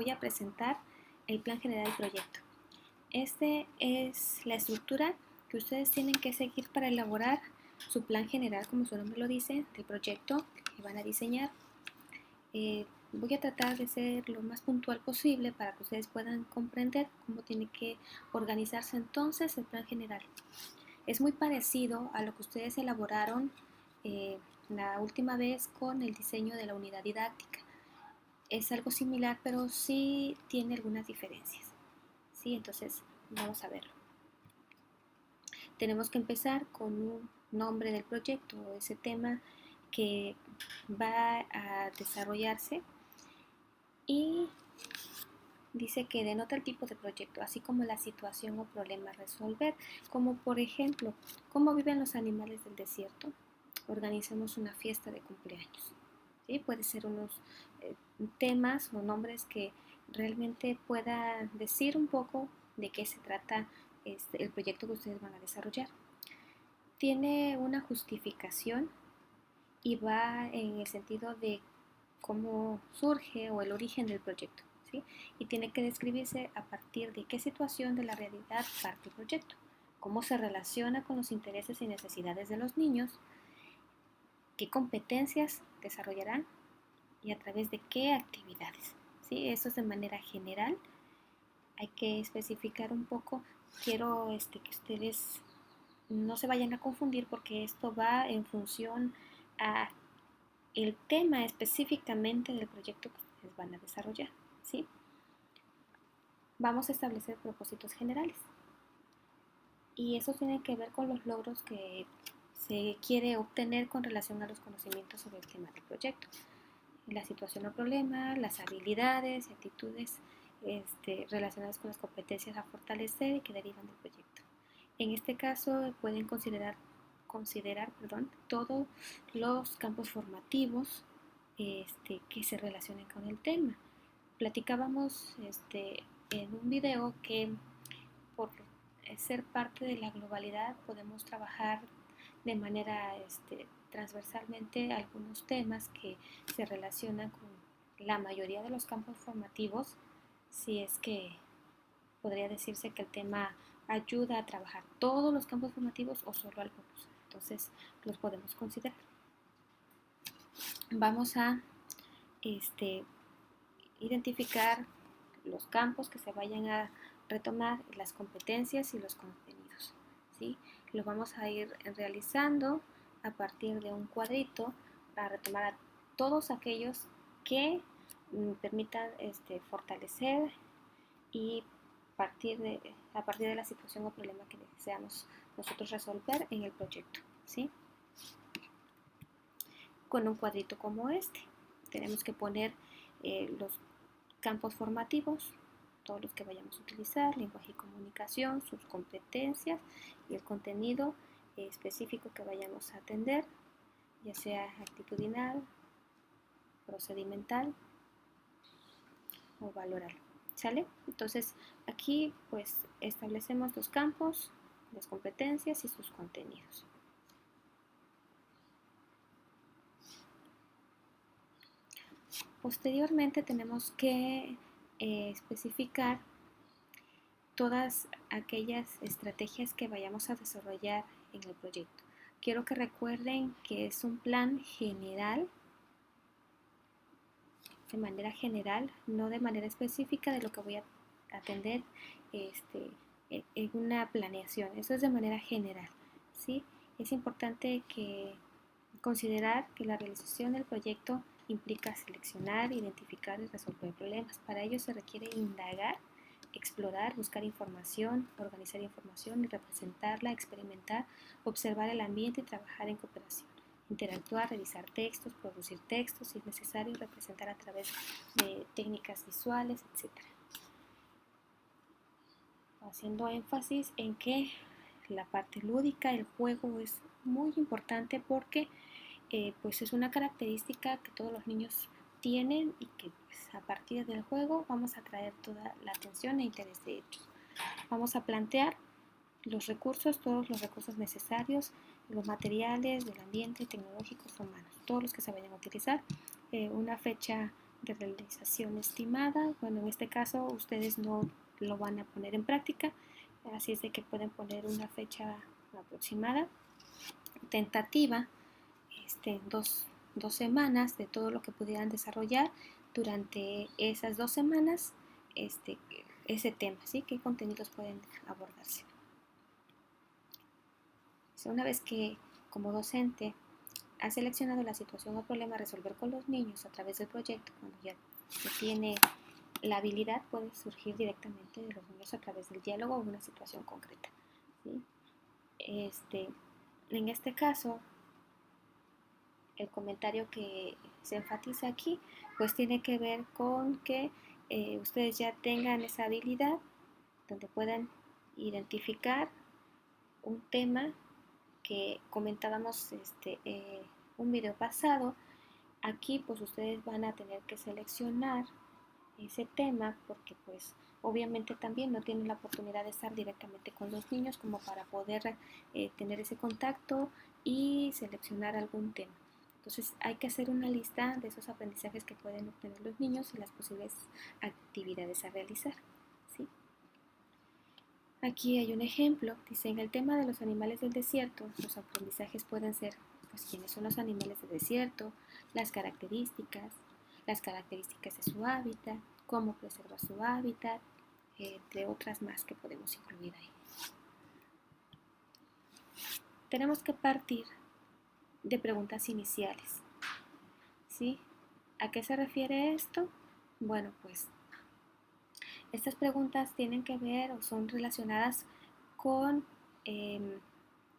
voy a presentar el plan general del proyecto. Este es la estructura que ustedes tienen que seguir para elaborar su plan general, como su nombre lo dice, del proyecto que van a diseñar. Voy a tratar de ser lo más puntual posible para que ustedes puedan comprender cómo tiene que organizarse entonces el plan general. Es muy parecido a lo que ustedes elaboraron la última vez con el diseño de la unidad didáctica. Es algo similar, pero sí tiene algunas diferencias. ¿Sí? Entonces, vamos a verlo. Tenemos que empezar con un nombre del proyecto o ese tema que va a desarrollarse y dice que denota el tipo de proyecto, así como la situación o problema a resolver, como por ejemplo, cómo viven los animales del desierto. Organizamos una fiesta de cumpleaños. ¿Sí? Puede ser unos temas o nombres que realmente pueda decir un poco de qué se trata el proyecto que ustedes van a desarrollar. Tiene una justificación y va en el sentido de cómo surge o el origen del proyecto, ¿sí? Y tiene que describirse a partir de qué situación de la realidad parte el proyecto, cómo se relaciona con los intereses y necesidades de los niños, qué competencias desarrollarán y a través de qué actividades, ¿sí? Eso es de manera general. Hay que especificar un poco. Quiero que ustedes no se vayan a confundir porque esto va en función a el tema específicamente del proyecto que ustedes van a desarrollar, ¿sí? Vamos a establecer propósitos generales y eso tiene que ver con los logros que se quiere obtener con relación a los conocimientos sobre el tema del proyecto, la situación o problema, las habilidades y actitudes relacionadas con las competencias a fortalecer y que derivan del proyecto. En este caso pueden considerar todos los campos formativos que se relacionen con el tema. Platicábamos en un video que por ser parte de la globalidad podemos trabajar de manera transversalmente algunos temas que se relacionan con la mayoría de los campos formativos, si es que podría decirse que el tema ayuda a trabajar todos los campos formativos o solo algunos. Entonces los podemos considerar. Vamos a identificar los campos que se vayan a retomar, las competencias y los contenidos, ¿sí? Lo vamos a ir realizando a partir de un cuadrito para retomar a todos aquellos que permitan fortalecer y a partir de la situación o problema que deseamos nosotros resolver en el proyecto, ¿sí? Con un cuadrito como este tenemos que poner los campos formativos, todos los que vayamos a utilizar, lenguaje y comunicación, sus competencias y el contenido específico que vayamos a atender, ya sea actitudinal, procedimental o valoral. ¿Sale? Entonces aquí pues establecemos los campos, las competencias y sus contenidos. Posteriormente tenemos que especificar todas aquellas estrategias que vayamos a desarrollar en el proyecto. Quiero que recuerden que es un plan general, de manera general, no de manera específica de lo que voy a atender en una planeación. Eso es de manera general, ¿sí? Es importante considerar que la realización del proyecto implica seleccionar, identificar y resolver problemas. Para ello se requiere indagar, explorar, buscar información, organizar información y representarla, experimentar, observar el ambiente y trabajar en cooperación. Interactuar, revisar textos, producir textos si es necesario, representar a través de técnicas visuales, etc. Haciendo énfasis en que la parte lúdica, el juego es muy importante porque pues es una característica que todos los niños tienen y que pues, a partir del juego vamos a atraer toda la atención e interés de ellos. Vamos a plantear los recursos, todos los recursos necesarios, los materiales del ambiente, tecnológicos, humanos, todos los que se vayan a utilizar, una fecha de realización estimada. Bueno, en este caso ustedes no lo van a poner en práctica, así es de que pueden poner una fecha aproximada, tentativa, dos semanas de todo lo que pudieran desarrollar durante esas 2 semanas, ese tema, ¿sí? ¿Qué contenidos pueden abordarse? Una vez que como docente ha seleccionado la situación o problema a resolver con los niños a través del proyecto, cuando ya se tiene la habilidad, puede surgir directamente de los niños a través del diálogo o una situación concreta, ¿sí? En este caso, el comentario que se enfatiza aquí, pues tiene que ver con que ustedes ya tengan esa habilidad donde puedan identificar un tema que comentábamos un video pasado. Aquí pues ustedes van a tener que seleccionar ese tema porque pues obviamente también no tienen la oportunidad de estar directamente con los niños como para poder tener ese contacto y seleccionar algún tema. Entonces hay que hacer una lista de esos aprendizajes que pueden obtener los niños y las posibles actividades a realizar, ¿sí? Aquí hay un ejemplo, dice: en el tema de los animales del desierto, los aprendizajes pueden ser pues quiénes son los animales del desierto, las características de su hábitat, cómo preserva su hábitat, entre otras más que podemos incluir ahí. Tenemos que partir de preguntas iniciales, ¿sí? ¿A qué se refiere esto? Bueno, pues estas preguntas tienen que ver o son relacionadas con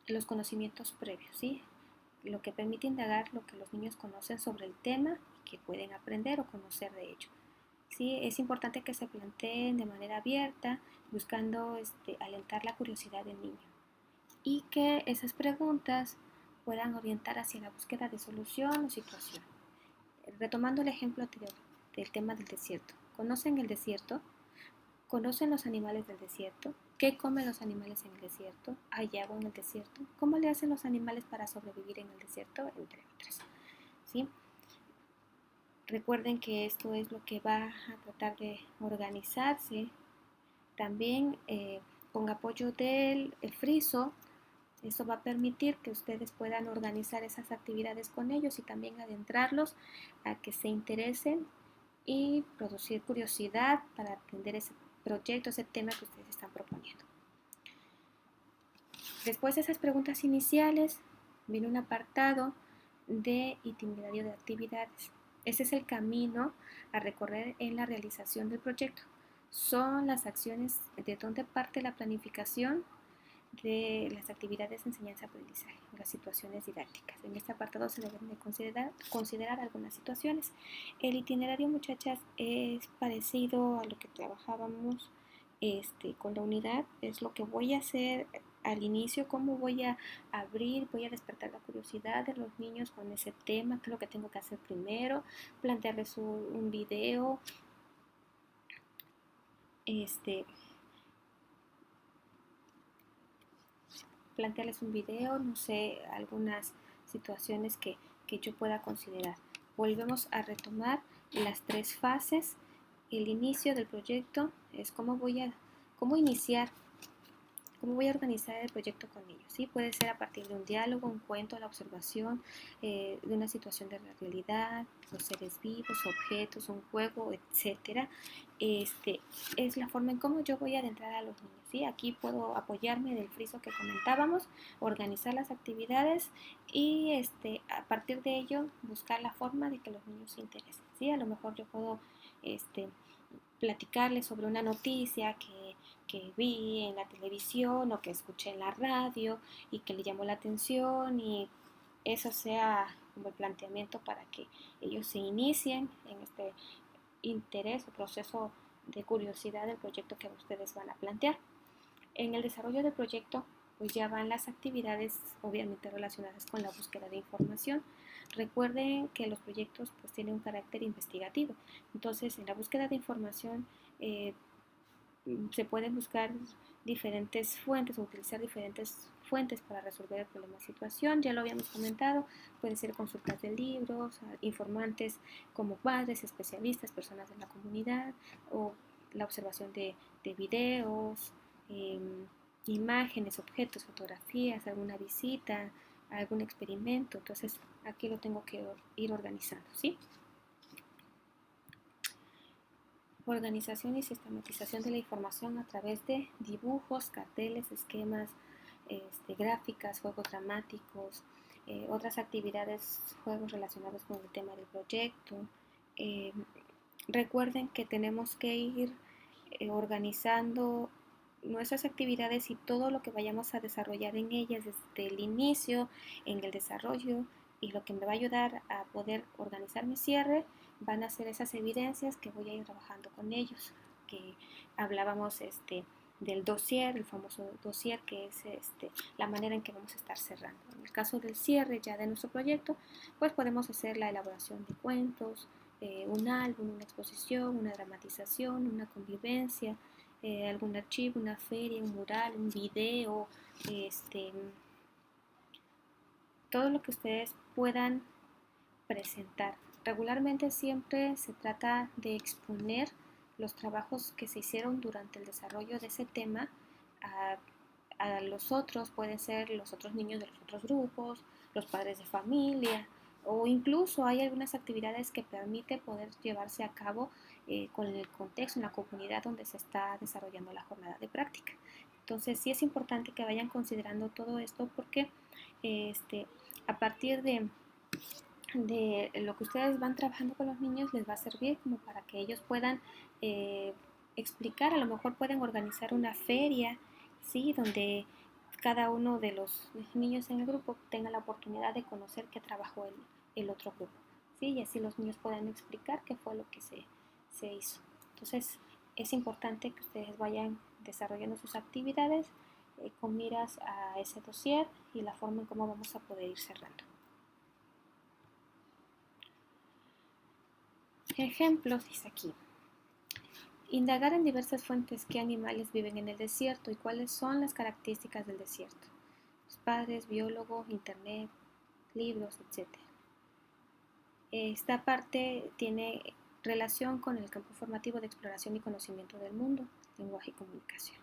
los conocimientos previos, ¿sí? Lo que permite indagar lo que los niños conocen sobre el tema y que pueden aprender o conocer de ello. ¿Sí? Es importante que se planteen de manera abierta, buscando alentar la curiosidad del niño y que esas preguntas puedan orientar hacia la búsqueda de solución o situación. Retomando el ejemplo anterior del tema del desierto, ¿conocen el desierto? ¿Conocen los animales del desierto? ¿Qué comen los animales en el desierto? ¿Hay agua en el desierto? ¿Cómo le hacen los animales para sobrevivir en el desierto? Entre otras, ¿sí? Recuerden que esto es lo que va a tratar de organizarse también con apoyo del friso. Eso va a permitir que ustedes puedan organizar esas actividades con ellos y también adentrarlos a que se interesen y producir curiosidad para atender ese proyecto, ese tema que ustedes están proponiendo. Después de esas preguntas iniciales, viene un apartado de itinerario de actividades. Ese es el camino a recorrer en la realización del proyecto. Son las acciones de donde parte la planificación de las actividades de enseñanza-aprendizaje, las situaciones didácticas. En este apartado se deben de considerar algunas situaciones. El itinerario, muchachas, es parecido a lo que trabajábamos con la unidad. Es lo que voy a hacer al inicio, cómo voy a abrir, voy a despertar la curiosidad de los niños con ese tema, qué es lo que tengo que hacer primero, plantearles un video, no sé, algunas situaciones que yo pueda considerar. Volvemos a retomar las 3 fases. El inicio del proyecto es cómo voy a organizar el proyecto con ellos, ¿sí? Puede ser a partir de un diálogo, un cuento, la observación de una situación de la realidad, los seres vivos, objetos, un juego, etcétera. Es la forma en cómo yo voy a adentrar a los niños, ¿sí? Aquí puedo apoyarme del friso que comentábamos, organizar las actividades y a partir de ello buscar la forma de que los niños se interesen, ¿sí? A lo mejor yo puedo platicarles sobre una noticia que vi en la televisión o que escuché en la radio y que le llamó la atención, y eso sea como el planteamiento para que ellos se inicien en este interés o proceso de curiosidad del proyecto que ustedes van a plantear. En el desarrollo del proyecto pues ya van las actividades obviamente relacionadas con la búsqueda de información. Recuerden que los proyectos pues tienen un carácter investigativo, entonces en la búsqueda de información se pueden buscar diferentes fuentes o utilizar diferentes fuentes para resolver el problema de situación. Ya lo habíamos comentado, pueden ser consultas de libros, informantes como padres, especialistas, personas de la comunidad, o la observación de videos, eh, imágenes, objetos, fotografías, alguna visita, algún experimento. Entonces aquí lo tengo que ir organizando, ¿sí? Organización y sistematización de la información a través de dibujos, carteles, esquemas, gráficas, juegos dramáticos, otras actividades, juegos relacionados con el tema del proyecto. Eh, Recuerden que tenemos que ir organizando nuestras actividades y todo lo que vayamos a desarrollar en ellas desde el inicio, en el desarrollo, y lo que me va a ayudar a poder organizar mi cierre van a ser esas evidencias que voy a ir trabajando con ellos, que hablábamos del dossier, el famoso dossier, que es la manera en que vamos a estar cerrando. En el caso del cierre ya de nuestro proyecto, pues podemos hacer la elaboración de cuentos, un álbum, una exposición, una dramatización, una convivencia, algún archivo, una feria, un mural, un video, todo lo que ustedes puedan presentar. Regularmente siempre se trata de exponer los trabajos que se hicieron durante el desarrollo de ese tema a los otros, pueden ser los otros niños de los otros grupos, los padres de familia, o incluso hay algunas actividades que permite poder llevarse a cabo con el contexto en la comunidad donde se está desarrollando la jornada de práctica. Entonces sí es importante que vayan considerando todo esto porque a partir de lo que ustedes van trabajando con los niños les va a servir como para que ellos puedan explicar, a lo mejor pueden organizar una feria, ¿sí? Donde cada uno de los niños en el grupo tenga la oportunidad de conocer qué trabajó el otro grupo, ¿sí? Y así los niños puedan explicar qué fue lo que se hizo. Entonces es importante que ustedes vayan desarrollando sus actividades con miras a ese dossier y la forma en cómo vamos a poder ir cerrando. Ejemplos dice aquí. Indagar en diversas fuentes qué animales viven en el desierto y cuáles son las características del desierto. Los padres, biólogos, internet, libros, etc. Esta parte tiene relación con el campo formativo de exploración y conocimiento del mundo, lenguaje y comunicación.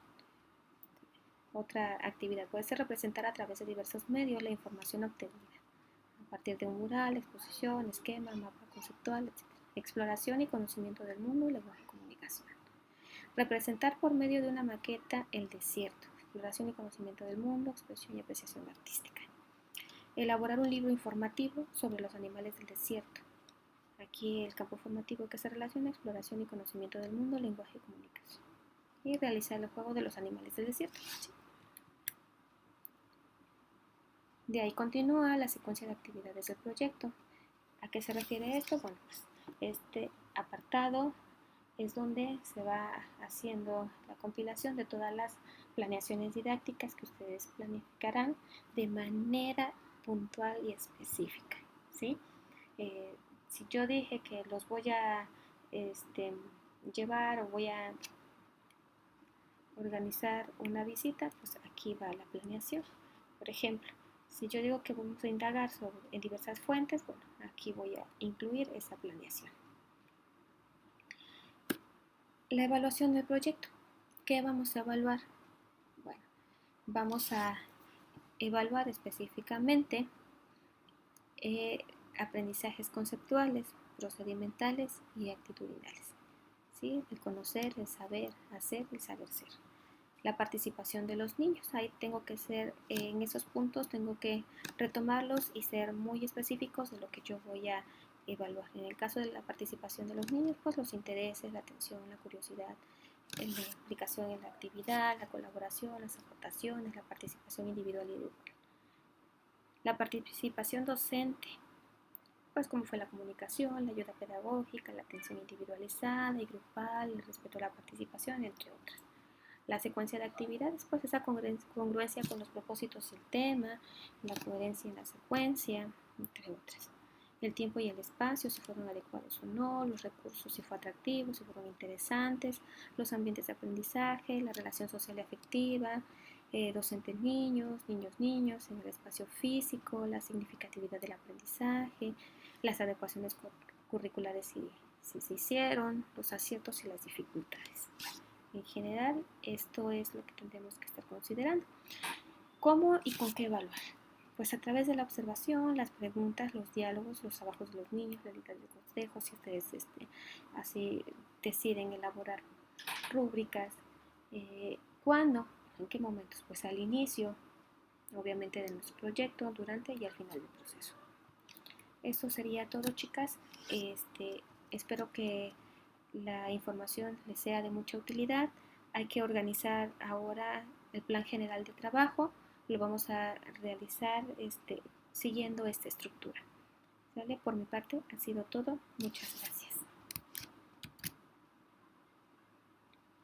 Otra actividad puede ser representar a través de diversos medios la información obtenida, a partir de un mural, exposición, esquema, mapa conceptual, etc. Exploración y conocimiento del mundo, lenguaje y comunicación. Representar por medio de una maqueta el desierto, exploración y conocimiento del mundo, expresión y apreciación artística. Elaborar un libro informativo sobre los animales del desierto. Aquí el campo formativo que se relaciona exploración y conocimiento del mundo, lenguaje y comunicación. Y realizar el juego de los animales del desierto. ¿Sí? De ahí continúa la secuencia de actividades del proyecto. ¿A qué se refiere esto? Bueno, pues este apartado es donde se va haciendo la compilación de todas las planeaciones didácticas que ustedes planificarán de manera puntual y específica, ¿sí? Si yo dije que los voy a llevar o voy a organizar una visita, pues aquí va la planeación. Por ejemplo, si yo digo que vamos a indagar en diversas fuentes, bueno, aquí voy a incluir esa planeación. La evaluación del proyecto. ¿Qué vamos a evaluar? Bueno, vamos a evaluar específicamente aprendizajes conceptuales, procedimentales y actitudinales. ¿Sí? El conocer, el saber hacer, el saber ser. La participación de los niños. Ahí tengo que ser, en esos puntos tengo que retomarlos y ser muy específicos de lo que yo voy a evaluar. En el caso de la participación de los niños, pues los intereses, la atención, la curiosidad, la implicación en la actividad, la colaboración, las aportaciones, la participación individual y grupal. La participación docente, pues como fue la comunicación, la ayuda pedagógica, la atención individualizada y grupal, el respeto a la participación, entre otras. La secuencia de actividades, pues esa congruencia con los propósitos y el tema, la coherencia en la secuencia, entre otras. el tiempo y el espacio, si fueron adecuados o no, los recursos, si fue atractivo, si fueron interesantes, los ambientes de aprendizaje, la relación social y afectiva, docentes niños, niños, en el espacio físico, la significatividad del aprendizaje, las adecuaciones curriculares si se hicieron, los aciertos y las dificultades. En general, esto es lo que tendremos que estar considerando. ¿Cómo y con qué evaluar? Pues a través de la observación, las preguntas, los diálogos, los trabajos de los niños, la edición de consejos, si ustedes así deciden elaborar rúbricas. ¿Cuándo? ¿En qué momentos? Pues al inicio, obviamente, de nuestro proyecto, durante y al final del proceso. Esto sería todo, chicas. Espero que la información les sea de mucha utilidad. Hay que organizar ahora el plan general de trabajo. Lo vamos a realizar siguiendo esta estructura. ¿Sale? Por mi parte ha sido todo. Muchas gracias.